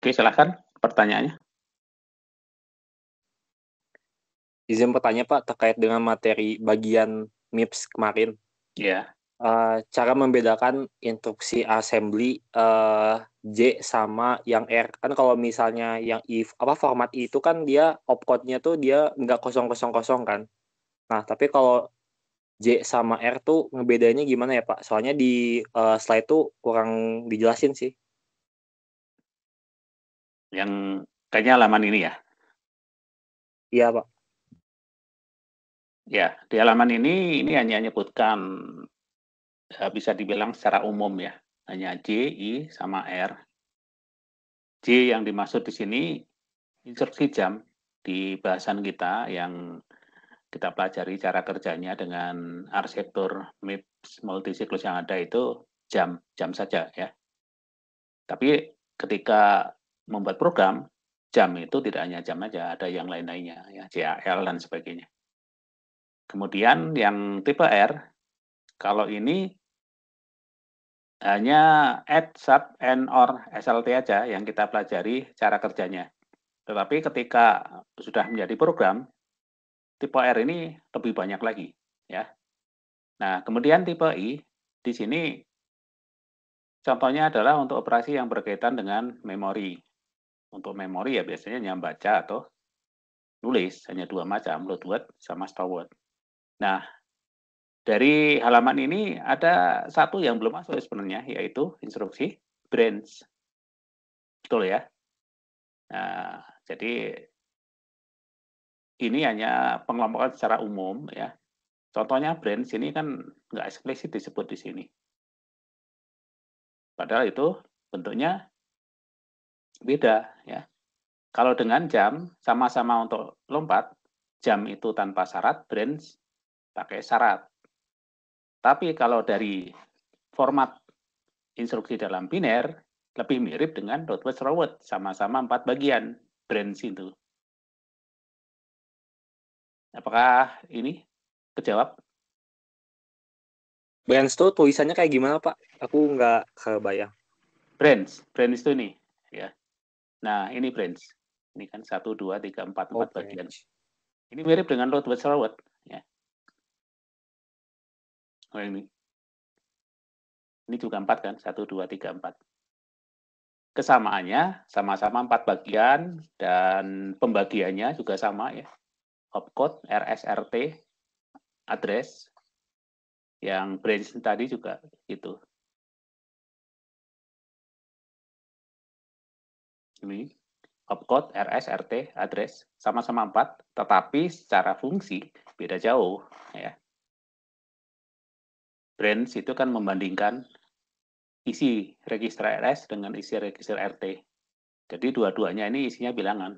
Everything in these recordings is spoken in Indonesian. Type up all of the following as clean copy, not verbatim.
Oke, silahkan pertanyaannya. Izin bertanya Pak terkait dengan materi bagian MIPS kemarin. Ya, Cara membedakan instruksi assembly J sama yang R. Kan kalau misalnya yang format I itu kan dia opcode-nya tuh dia nggak 000 kan. Nah, tapi kalau J sama R tuh ngebedainnya gimana ya Pak? Soalnya di slide tuh kurang dijelasin sih. yang kayaknya halaman ini ya. Iya Pak. Ya, di halaman ini hanya menyebutkan bisa dibilang secara umum ya. Hanya J, I, sama R. J yang dimaksud di sini instruksi jam di bahasan kita yang kita pelajari cara kerjanya dengan arsitektur MIPS multisiklus yang ada itu jam saja ya. Tapi ketika membuat program, jam itu tidak hanya jam aja, ada yang lain-lainnya ya, JAL dan sebagainya. Kemudian yang tipe R, kalau ini hanya add, sub, and, or, SLT aja yang kita pelajari cara kerjanya. Tetapi ketika sudah menjadi program, tipe R ini lebih banyak lagi ya. Nah, kemudian tipe I di sini contohnya adalah untuk operasi yang berkaitan dengan memori. Untuk memori ya biasanya hanya baca atau nulis, hanya dua macam, load word sama store word. Nah, dari halaman ini ada satu yang belum masuk sebenarnya, yaitu instruksi branch. Betul ya? Nah, jadi ini hanya pengelompokan secara umum ya. Contohnya branch ini kan nggak eksplisit disebut di sini. Padahal itu bentuknya beda ya. Kalau dengan jam, sama-sama untuk lompat, jam itu tanpa syarat, branch pakai syarat. Tapi kalau dari format instruksi dalam biner, lebih mirip dengan load word, store word, sama-sama 4 bagian, branch itu. Apakah ini kejawab? Branch tuh tulisannya kayak gimana Pak? Aku nggak kebayang. Branch itu ini. Ya. Nah, ini branch. Ini kan 1, 2, 3, 4, Oh, 4 bagian. branch. Ini mirip dengan load word, store word. Ya. Oh, ini juga 4 kan? 1, 2, 3, 4. Kesamaannya sama-sama 4 bagian dan pembagiannya juga sama ya. Opcode, RSRT, address, yang branch tadi juga itu. Ini opcode, RSRT, address, sama-sama 4, tetapi secara fungsi beda jauh ya. Branch itu kan membandingkan isi register RS dengan isi register RT. Jadi dua-duanya ini isinya bilangan.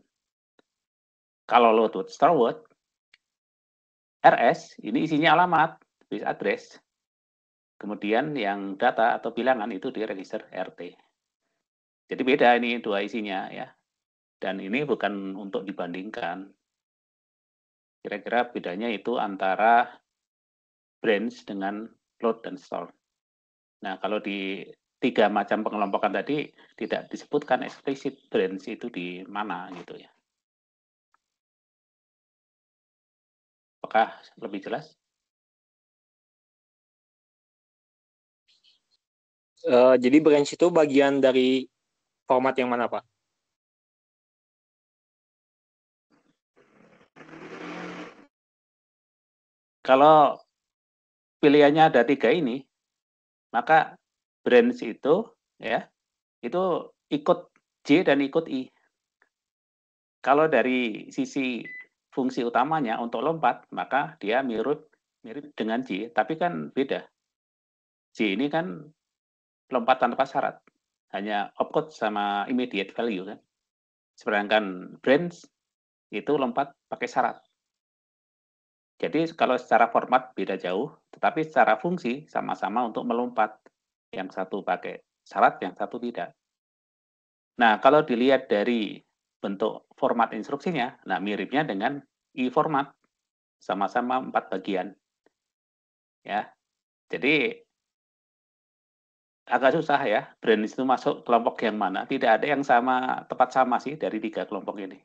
Kalau load word, store word, RS ini isinya alamat, base address. Kemudian yang data atau bilangan itu di register RT. Jadi beda ini dua isinya ya. Dan ini bukan untuk dibandingkan. Kira-kira bedanya itu antara branch dengan load dan store. Nah, kalau di 3 macam pengelompokan tadi tidak disebutkan eksplisit branch itu di mana gitu ya. Apakah lebih jelas? Jadi branch itu bagian dari format yang mana Pak? Kalau pilihannya ada 3 ini, maka branch itu ya, itu ikut J dan ikut I. Kalau dari sisi fungsi utamanya untuk lompat, maka dia mirip dengan J, tapi kan beda. J ini kan lompat tanpa syarat, hanya opcode sama immediate value kan. Sedangkan branch itu lompat pakai syarat. Jadi kalau secara format beda jauh, tetapi secara fungsi sama-sama untuk melompat. Yang satu pakai syarat, yang satu tidak. Nah, kalau dilihat dari bentuk format instruksinya, nah miripnya dengan i-format, sama-sama 4 bagian. Ya, jadi agak susah ya, branch itu masuk kelompok yang mana. Tidak ada yang sama, tepat sama sih dari 3 kelompok ini.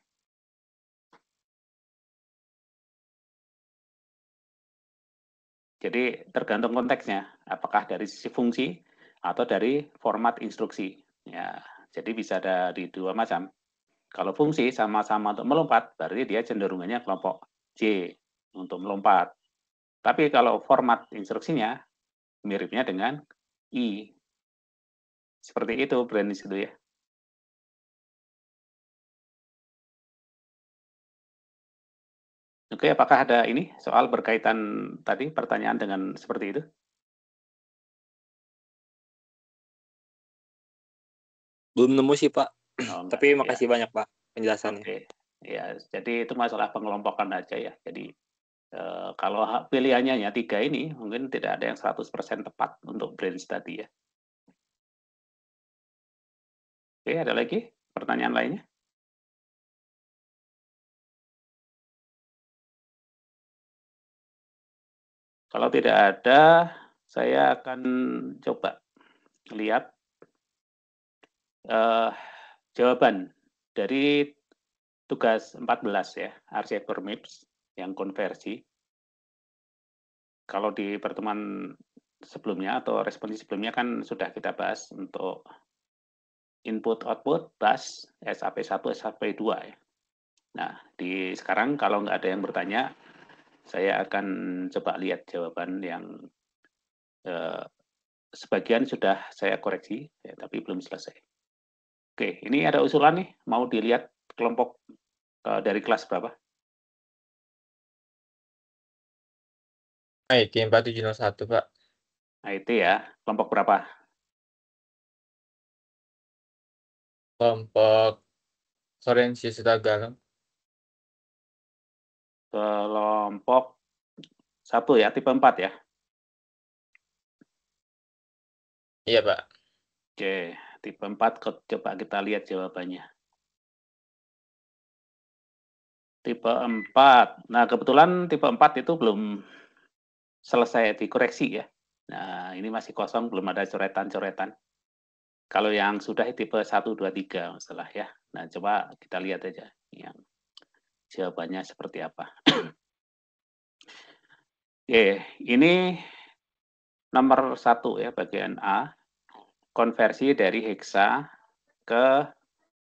Jadi tergantung konteksnya, apakah dari sisi fungsi atau dari format instruksi. Ya, jadi bisa dari dua macam. Kalau fungsi sama-sama untuk melompat, berarti dia cenderungannya kelompok J untuk melompat. Tapi kalau format instruksinya miripnya dengan I. Seperti itu branch itu ya. Oke, apakah ada ini soal berkaitan tadi pertanyaan dengan seperti itu? Belum nemu sih, Pak. Oh, enggak. Tapi Ya. makasih banyak, Pak, penjelasannya. Oke. Ya, jadi itu masalah pengelompokan aja ya. Jadi kalau pilihannya ya 3 ini mungkin tidak ada yang 100% tepat untuk branch tadi ya. Oke, ada lagi pertanyaan lainnya? Kalau tidak ada, saya akan coba lihat jawaban dari tugas 14 ya, Architecture Maps yang konversi. Kalau di pertemuan sebelumnya atau responsi sebelumnya kan sudah kita bahas untuk input-output, bus, SAP1, SAP2 ya. Nah, sekarang kalau nggak ada yang bertanya, saya akan coba lihat jawaban yang sebagian sudah saya koreksi, ya, tapi belum selesai. Oke, ini ada usulan nih, mau dilihat kelompok dari kelas berapa? IT 4701, Pak. IT ya, kelompok berapa? Kelompok Florensius Tagalang. Kelompok 1 ya, tipe 4 ya. Iya, Pak. Oke, tipe 4, coba kita lihat jawabannya. Tipe 4. Nah, kebetulan tipe 4 itu belum selesai dikoreksi ya. Nah, ini masih kosong, belum ada coretan-coretan. Kalau yang sudah tipe 1, 2, 3 masalah ya. Nah, coba kita lihat aja yang jawabannya seperti apa. Oke, ini nomor 1 ya, bagian A. Konversi dari hexa ke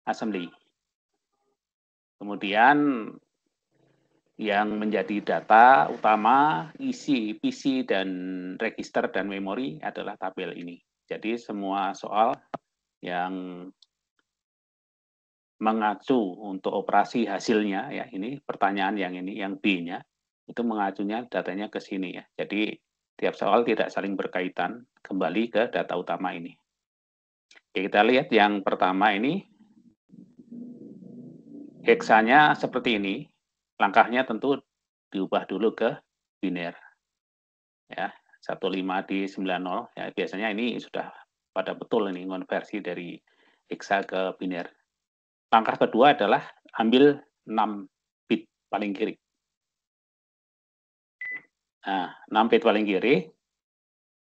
assembly. Kemudian yang menjadi data utama, isi, PC, dan register dan memori adalah tabel ini. Jadi semua soal yang mengacu untuk operasi hasilnya, ya ini pertanyaan yang ini, yang B-nya, itu mengacunya datanya ke sini ya. Jadi tiap soal tidak saling berkaitan, kembali ke data utama ini. Oke, kita lihat yang pertama ini, heksanya seperti ini, langkahnya tentu diubah dulu ke biner. Ya, 15 di 90, ya biasanya ini sudah pada betul ini konversi dari hexa ke biner. Langkah kedua adalah ambil 6 bit paling kiri. Nah, 6 bit paling kiri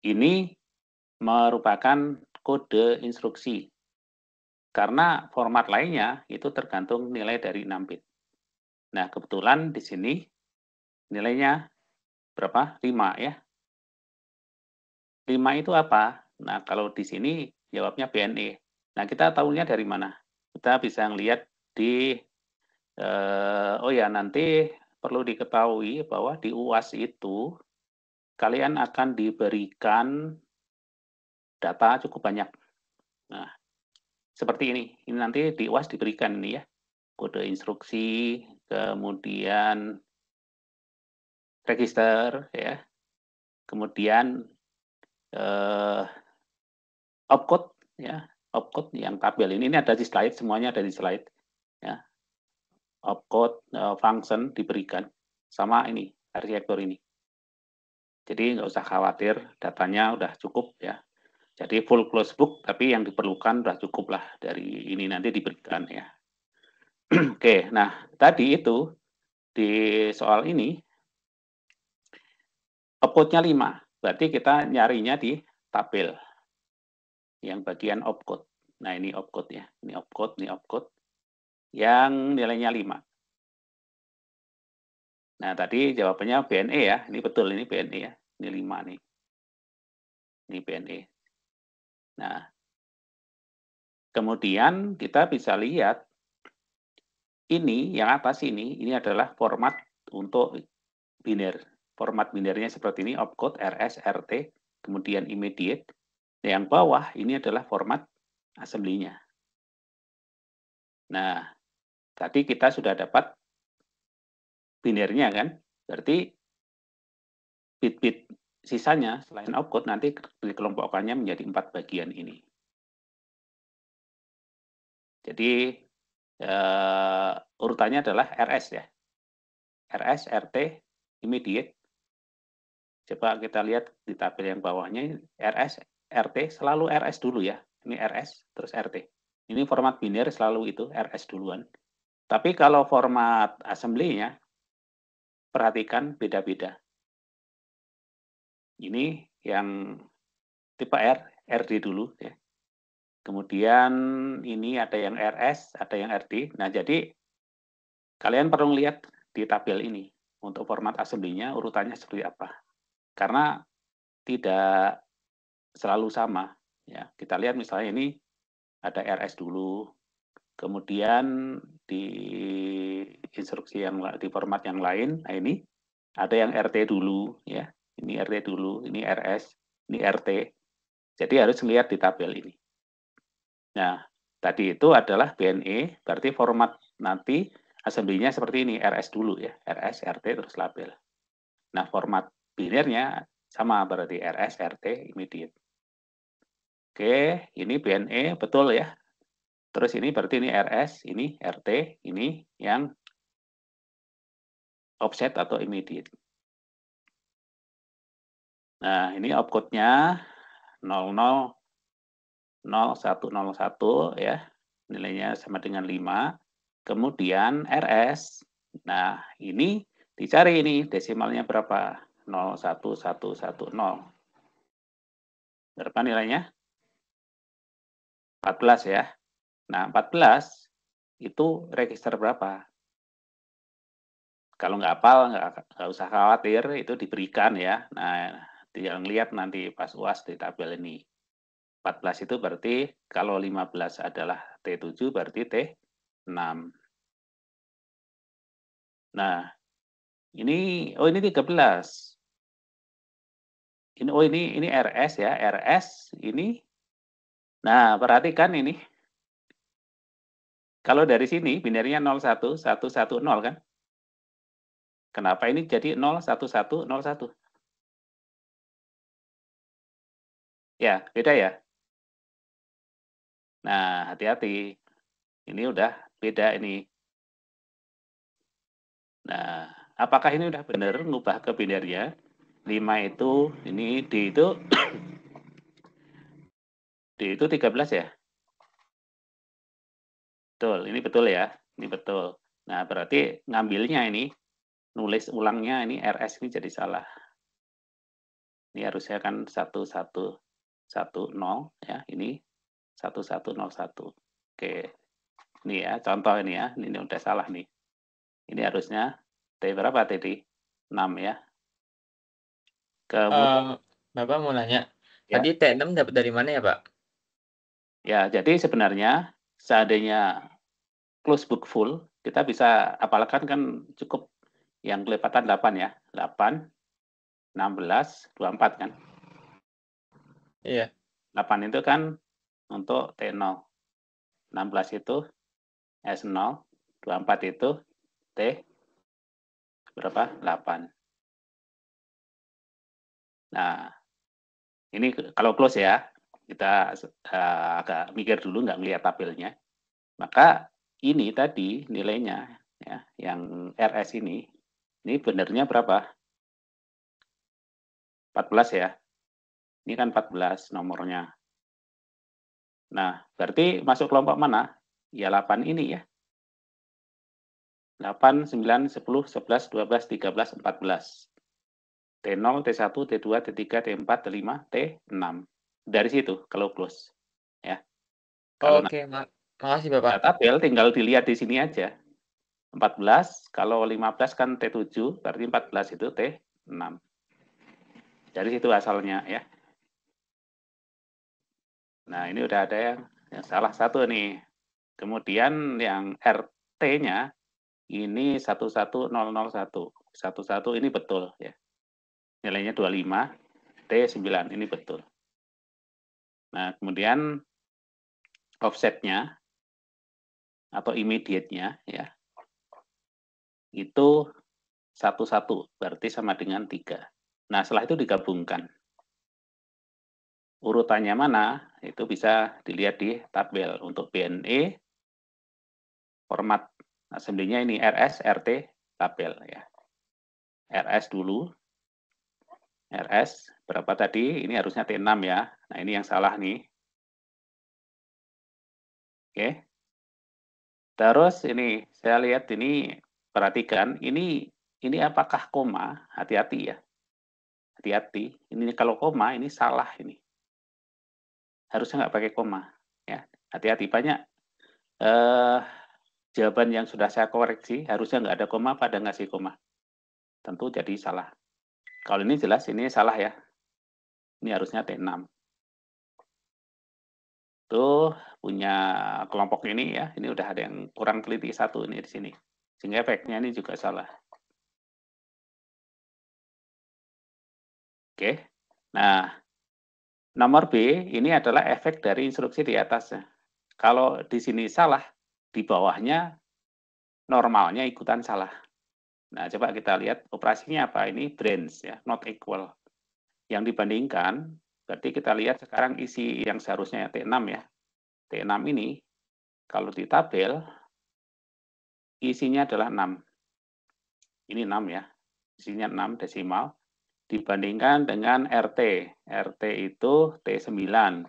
ini merupakan kode instruksi. Karena format lainnya itu tergantung nilai dari 6 bit. Nah, kebetulan di sini nilainya berapa? 5 ya. 5 itu apa? Nah, kalau di sini jawabnya BNE. Nah, kita tahunya dari mana? Kita bisa lihat di oh ya, nanti perlu diketahui bahwa di UAS itu kalian akan diberikan data cukup banyak. Nah, seperti ini. Ini nanti di UAS diberikan ini ya. Kode instruksi, kemudian register ya. Kemudian opcode ya. Opcode yang tabel ini ada di slide, semuanya ada di slide ya. Opcode function diberikan sama ini arsitektur ini. Jadi nggak usah khawatir, datanya udah cukup ya. Jadi full close book, tapi yang diperlukan udah cukup lah dari ini nanti diberikan ya. Oke, nah tadi itu di soal ini output-nya 5, berarti kita nyarinya di tabel. yang bagian opcode. Nah, ini opcode ya. Ini opcode yang nilainya 5. Nah, tadi jawabannya BNE ya. Ini betul, ini BNE ya. Ini 5 nih. Ini BNE. Nah, kemudian kita bisa lihat ini yang atas ini adalah format untuk biner. Format binernya seperti ini, opcode, RS, RT, kemudian immediate. Yang bawah ini adalah format assembly-nya. Nah, tadi kita sudah dapat binernya kan? Berarti bit-bit sisanya selain opcode nanti dikelompokkannya menjadi 4 bagian ini. Jadi urutannya adalah RS ya. RS, RT, immediate. Coba kita lihat di tabel yang bawahnya, RS, RT, selalu RS dulu ya. Ini RS, terus RT. Ini format biner selalu itu, RS duluan. Tapi kalau format assembly-nya, perhatikan beda-beda. Ini yang tipe R, RD dulu ya. Kemudian ini ada yang RS, ada yang RD. Nah, jadi kalian perlu lihat di tabel ini untuk format assembly-nya urutannya seperti apa. Karena tidak selalu sama ya. Kita lihat misalnya ini ada RS dulu, kemudian di instruksi yang di format yang lain, nah ini ada yang RT dulu ya. Ini RT dulu, ini RS, ini RT. Jadi harus lihat di tabel ini. Nah, tadi itu adalah BNE, berarti format nanti assembly-nya seperti ini, RS dulu ya, RS, RT, terus label. Nah, format binernya sama, berarti RS, RT, immediate. Oke, ini BNE, betul ya. Terus ini berarti ini RS, ini RT, ini yang offset atau immediate. Nah, ini opcode-nya 000101 ya. Nilainya sama dengan 5. Kemudian RS. Nah, ini dicari ini desimalnya berapa? 01110. Berapa nilainya? 14 ya. Nah, 14 itu register berapa? Kalau nggak hafal, nggak usah khawatir, itu diberikan ya. Nah, yang lihat nanti pas UAS di tabel ini. 14 itu berarti kalau 15 adalah T7 berarti T6. Nah, ini 13. Ini RS ya, RS ini. Nah, perhatikan ini. Kalau dari sini binernya 01110 kan? Kenapa ini jadi 01101? Ya, beda ya. Nah, hati-hati. Ini udah beda ini. Nah, apakah ini udah benar ngubah ke binernya? 5 itu, ini D itu D itu 13 ya? Betul, ini betul ya. Ini betul. Nah, berarti ngambilnya ini, nulis ulangnya ini RS ini jadi salah. Ini harusnya kan 1110 ya, ini 1101. Oke. Ini ya, contoh ini ya. Ini udah salah nih. Ini harusnya T berapa tadi? 6 ya. Kemudian Bapak mau nanya, ya. tadi T6 dapat dari mana ya, Pak? Ya, jadi sebenarnya seandainya close book full, kita bisa apalkan kan cukup yang kelipatan 8 ya. 8, 16, 24 kan. Iya. 8 itu kan untuk T0. 16 itu S0, 24 itu T berapa? 8. Nah, ini kalau close ya, kita agak mikir dulu nggak melihat tabelnya. Maka ini tadi nilainya ya, yang RS ini benernya berapa? 14 ya. Ini kan 14 nomornya. Nah, berarti masuk kelompok mana? Ya 8 ini ya. 8, 9, 10, 11, 12, 13, 14. T0, T1, T2, T3, T4, T5, T6. Dari situ kalau close. Kalau Oke, makasih nah, Bapak. tabel tinggal dilihat di sini aja. 14, kalau 15 kan T7, berarti 14 itu T6. Dari situ asalnya ya. Nah, ini udah ada yang salah satu nih. Kemudian yang RT-nya ini 11001. 11 ini betul ya. Nilainya 25, T9 ini betul. Nah, kemudian offsetnya atau immediate-nya ya. Itu 11, berarti sama dengan 3. Nah, setelah itu digabungkan. Urutannya mana, itu bisa dilihat di tabel. Untuk BNE, format assembly-nya ini RS, RT, tabel ya. RS dulu. RS, berapa tadi? Ini harusnya T6 ya. Nah, ini yang salah nih. Oke. Terus ini, saya lihat ini, perhatikan, ini apakah koma? Hati-hati ya. Hati-hati. Ini kalau koma, ini salah ini. Harusnya nggak pakai koma. Ya, hati-hati. Banyak jawaban yang sudah saya koreksi, harusnya nggak ada koma pada ngasih koma. Tentu jadi salah. Kalau ini jelas, ini salah ya. Ini harusnya T6. Tuh, punya kelompok ini ya, ini udah ada yang kurang teliti satu ini di sini. Sehingga efeknya ini juga salah. Oke. Nah, nomor B ini adalah efek dari instruksi di atasnya. Kalau di sini salah, di bawahnya normalnya ikutan salah. Nah, coba kita lihat operasinya apa. Ini branch ya, not equal. Yang dibandingkan, berarti kita lihat sekarang isi yang seharusnya T6 ya. T6 ini, kalau di tabel, isinya adalah 6. Ini 6 ya. Isinya 6 desimal. Dibandingkan dengan RT. RT itu T9.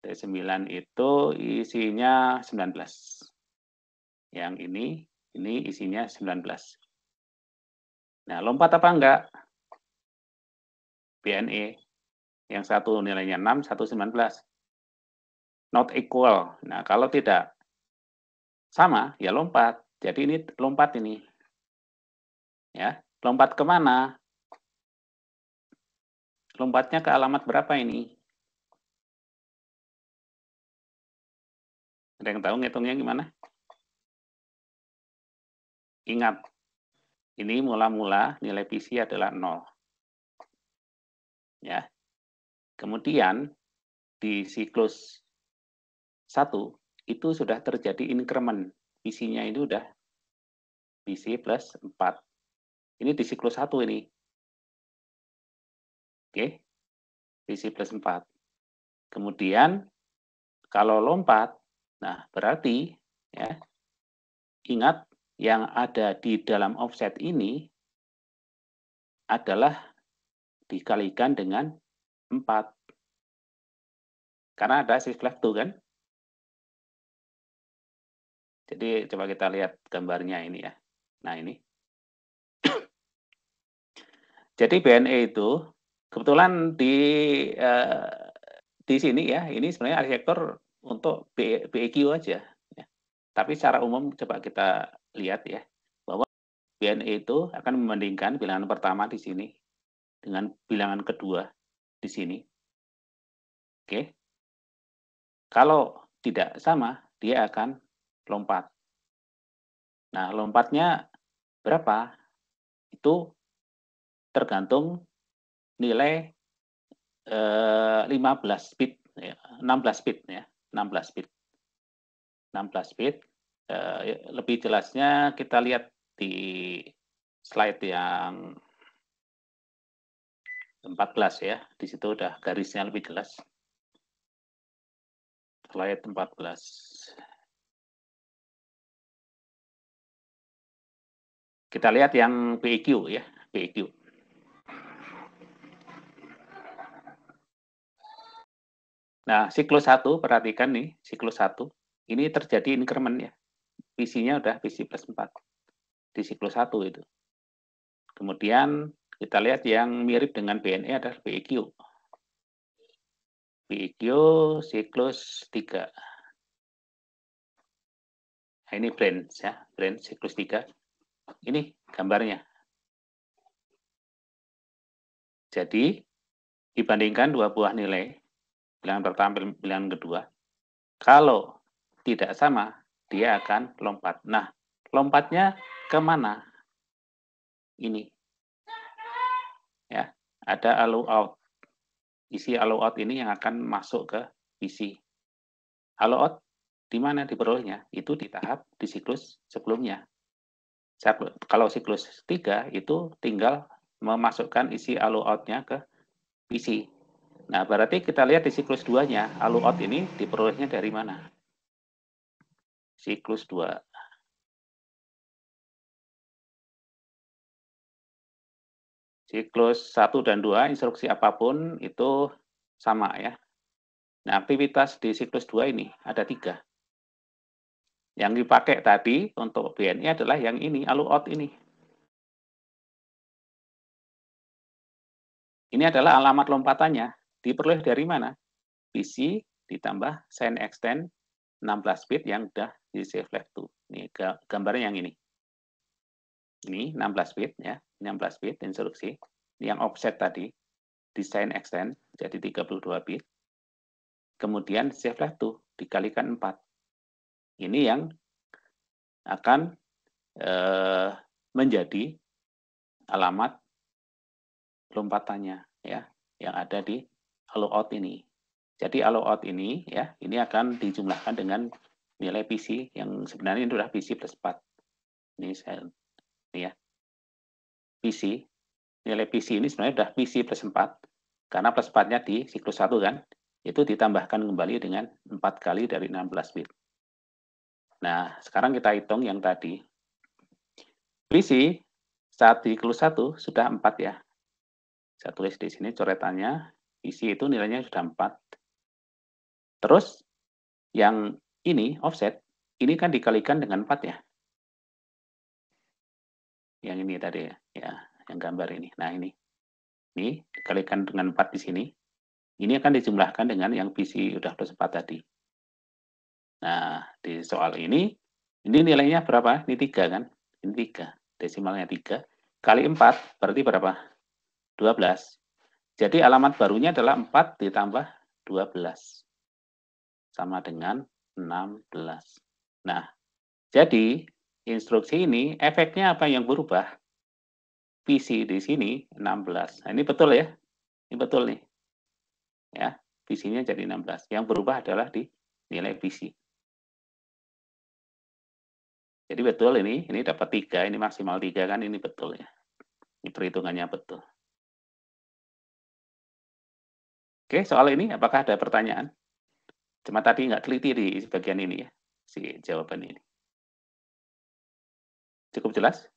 T9 itu isinya 19. Yang ini isinya 19. Nah, lompat apa enggak? BNE. Yang satu nilainya 6, satu 19. Not equal. Nah, kalau tidak sama, ya lompat. Jadi ini lompat ini. Ya, lompat kemana? Lompatnya ke alamat berapa ini? Ada yang tahu ngitungnya gimana? Ingat, ini mula-mula nilai PC adalah 0. Ya. Kemudian di siklus 1 itu sudah terjadi increment. PC-nya ini udah PC plus 4. Ini di siklus 1 ini. Oke. PC plus 4. Kemudian kalau lompat, nah berarti ya, ingat yang ada di dalam offset ini adalah dikalikan dengan 4. Karena ada shift left tuh kan. Jadi coba kita lihat gambarnya ini ya. Nah ini. Jadi BNE itu kebetulan di sini ya, ini sebenarnya arsitektur untuk BEQ aja. Ya. Tapi secara umum coba kita lihat ya, bahwa BNE itu akan membandingkan bilangan pertama di sini dengan bilangan kedua di sini. Oke. Kalau tidak sama, dia akan lompat. Nah, lompatnya berapa? Itu tergantung nilai 15 bit, ya, 16 bit ya, 16 bit. 16 bit. Lebih jelasnya kita lihat di slide yang 14 ya. Di situ udah garisnya lebih jelas. Slide 14. Kita lihat yang BEQ ya, BEQ. Nah, siklus 1, perhatikan nih, siklus 1. Ini terjadi increment ya. PC-nya udah PC plus 4. Di siklus 1 itu. Kemudian kita lihat yang mirip dengan BNE adalah BEQ. BEQ siklus 3. Nah, ini branch ya, branch siklus 3. Ini gambarnya. Jadi dibandingkan dua buah nilai, bilangan pertama bilangan kedua, kalau tidak sama, dia akan lompat. Nah, lompatnya kemana? Ini. Ya, ada allow out. Isi allow out ini yang akan masuk ke PC. Allow out di mana diperolehnya? Itu di tahap di siklus sebelumnya. Kalau siklus 3 itu tinggal memasukkan isi allow out-nya ke PC. Nah, berarti kita lihat di siklus 2-nya, allow out ini diperolehnya dari mana? Siklus 2. Siklus 1 dan 2, instruksi apapun itu sama ya. Nah, aktivitas di siklus 2 ini ada 3. Yang dipakai tadi untuk BNI adalah yang ini, allow out ini. Ini adalah alamat lompatannya. Diperoleh dari mana? PC ditambah sign extend 16 bit yang sudah di save flag to. Ini gambarnya yang ini. Ini 16 bit ya, 16 bit instruksi. Ini yang offset tadi, design extend jadi 32 bit. Kemudian save flag to dikalikan 4. Ini yang akan menjadi alamat lompatannya ya, yang ada di allow out ini. Jadi allow out ini ya, ini akan dijumlahkan dengan nilai PC yang sebenarnya itu adalah PC plus 4. Ini ya. PC, nilai PC ini sebenarnya sudah PC plus 4 karena plus 4-nya di siklus 1 kan, itu ditambahkan kembali dengan 4 kali dari 16 bit. Nah, sekarang kita hitung yang tadi. PC saat di siklus 1 sudah 4 ya. Saya tulis di sini coretannya, PC itu nilainya sudah 4. Terus yang ini offset, ini kan dikalikan dengan 4 ya. Yang ini tadi ya, yang gambar ini. Nah, ini dikalikan dengan 4 di sini. Ini akan dijumlahkan dengan yang PC udah plus 4 tadi. Nah, di soal ini nilainya berapa? Ini 3 kan? Ini 3, desimalnya 3. Kali 4, berarti berapa? 12. Jadi alamat barunya adalah 4 ditambah 12. Sama dengan 16. Nah, jadi instruksi ini efeknya apa yang berubah? PC di sini 16. Nah, ini betul ya? Ini betul nih. Ya, PC-nya jadi 16. Yang berubah adalah di nilai PC. Jadi betul ini dapat 3, ini maksimal 3 kan, ini betul ya. Ini perhitungannya betul. Oke, soal ini apakah ada pertanyaan? Cuma tadi nggak teliti di bagian ini ya, si jawaban ini. Cukup jelas?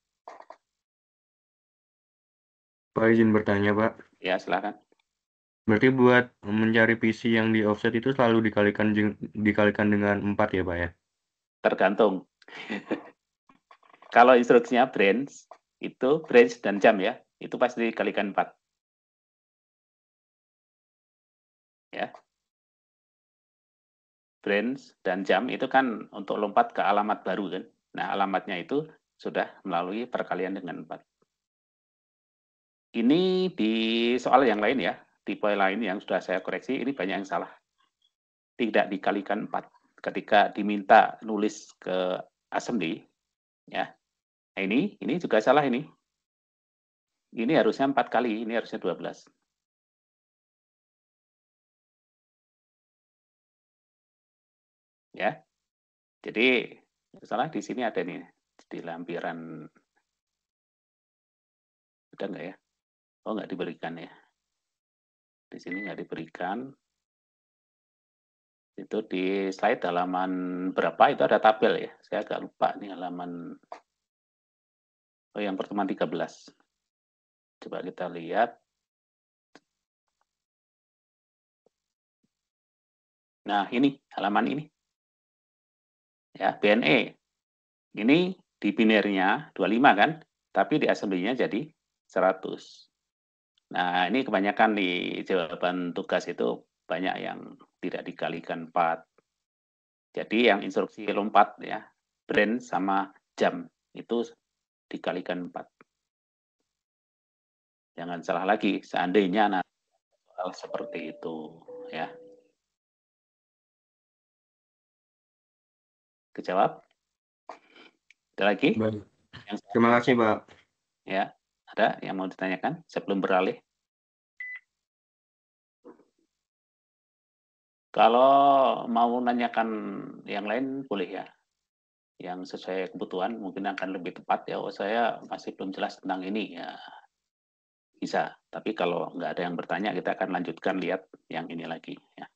Pak, izin bertanya, Pak. Ya, silakan. Berarti buat mencari PC yang di offset itu selalu dikalikan dengan 4 ya, Pak ya? Tergantung. Kalau instruksinya branch, itu branch dan jam ya, itu pasti dikalikan 4. Ya. Branch dan jam itu kan untuk lompat ke alamat baru kan. Nah, alamatnya itu sudah melalui perkalian dengan 4. Ini di soal yang lain ya, tipe lain yang sudah saya koreksi, ini banyak yang salah. Tidak dikalikan 4. Ketika diminta nulis ke assembly, ya. Nah, ini juga salah ini. Ini harusnya 4 kali, ini harusnya 12. Ya. Jadi salah di sini ada nih di lampiran, ada nggak ya? Oh, nggak diberikan ya. Di sini nggak diberikan. Itu di slide halaman berapa itu ada tabel ya. Saya agak lupa nih halaman. Oh, yang pertemuan 13. Coba kita lihat. Nah, ini halaman ini. Ya, BNE. Ini di binarnya 25 kan, tapi di assembly-nya jadi 100. Nah, ini kebanyakan di jawaban tugas itu banyak yang tidak dikalikan 4. Jadi yang instruksi lompat ya, brand sama jam itu dikalikan 4. Jangan salah lagi, seandainya nanti soal seperti itu, ya. Kejawab? Ada lagi? Baik. Yang Terima kasih, Pak. ya, ada yang mau ditanyakan sebelum beralih? Kalau mau nanyakan yang lain boleh ya. Yang sesuai kebutuhan mungkin akan lebih tepat ya. Oh, saya masih belum jelas tentang ini ya. Bisa. Tapi kalau nggak ada yang bertanya, kita akan lanjutkan lihat yang ini lagi ya.